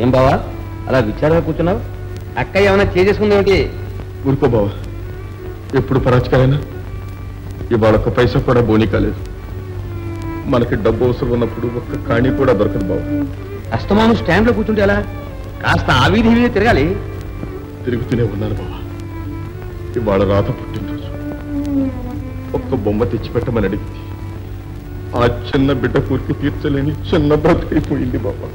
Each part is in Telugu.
ఏం బావా అలా విచారంగా కూర్చున్నావు? అక్కయ్య ఏమైనా చేసుకుంది ఏమిటి? ఊరుకో బావా, ఎప్పుడు పరాచకాలైనా ఇవాళ ఒక్క పైసా కూడా బోని కాలేదు. మనకి డబ్బు అవసరం ఉన్నప్పుడు ఒక్క కాణి కూడా దొరకదు బావా. అస్తమానం స్టాండ్ లో కూర్చుంటే ఎలా? కాస్త ఆ వీధి తిరగాలి. తిరుగుతూనే ఉన్నాను బావా. ఇవాళ రాత పుట్టినరోజు, ఒక్క బొమ్మ తెచ్చిపెట్టమని అడిగింది. ఆ చిన్న బిడ్డ కూరికి తీర్చలేని చిన్న బ్రతికైపోయింది బాబా.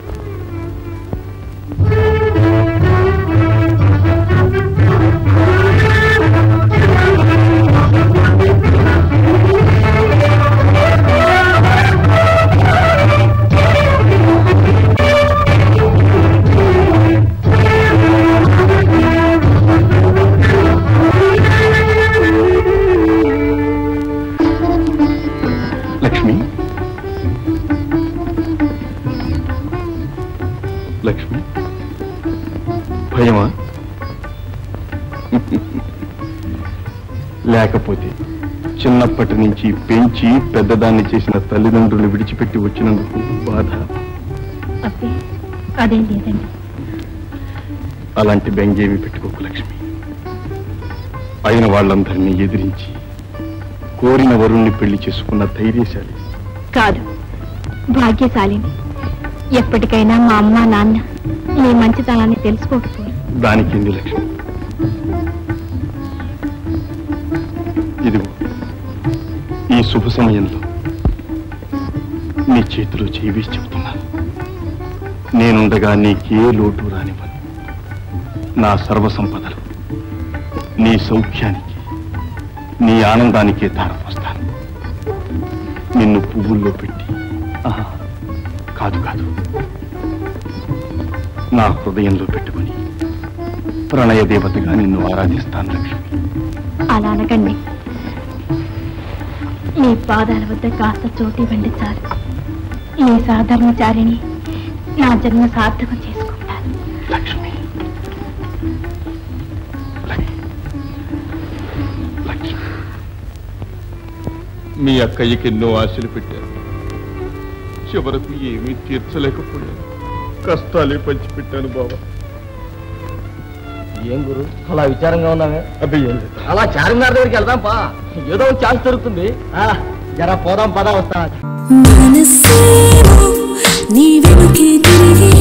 లక్ష్మి, భయమా? లేకపోతే చిన్నప్పటి నుంచి పెంచి పెద్దదాన్ని చేసిన తల్లిదండ్రులు విడిచిపెట్టి వచ్చినందుకు బాధ? అదేం లేదండి. అలాంటి బెంగేమి పెట్టుకోకు లక్ష్మి. అయిన వాళ్ళందరినీ ఎదిరించి కోరిన వరుణ్ణి పెళ్లి చేసుకున్న ధైర్యశాలి కాదు, భాగ్యశాలిని. ఎప్పటికైనా మా అమ్మ నాన్న నీ మంచితనాన్ని తెలుసుకోకపోరు. దానికింది లక్ష్మి. ఇదిగో ఈ శుభ సమయంలో నీ చేతిలో చేవేసి చెబుతున్నాను. నేనుండగా నీకే లోటు రానివ్వను. నా సర్వసంపదలు నీ సౌఖ్యానికి, నీ ఆనందానికే ధారపోస్తాను. నిన్ను పువ్వుల్లో పెట్టి కాదు కాదు, నా హృదయంలో పెట్టుకుని ప్రణయ దేవతగా నిన్ను ఆరాధిస్తాను లక్ష్మి. అలా అనకండి. మీ పాదాల వద్ద కాస్త చోటు ఇవ్వండి చాలు. మీ సాధర్మచారిని నా జన్మ సార్థకం చేసుకుంటాను. లక్ష్మి, లక్ష్మి, మీ అక్కయ్యకి ఎన్నో ఆశలు పెట్టారు. చివరకు ఏమీ తీర్చలేకపోయాను. కష్టాలే పంచిపెట్టాను బాబా. ఏం గురు అలా విచారంగా ఉన్నావే? అబ్బే ఏం లేదు. అలా చార్మినార్ దగ్గరికి వెళ్దాం పా, ఏదో ఛాన్స్ దొరుకుతుంది. జరా పోదాం పదా, వస్తా. నీ వెనుకే తిరిగే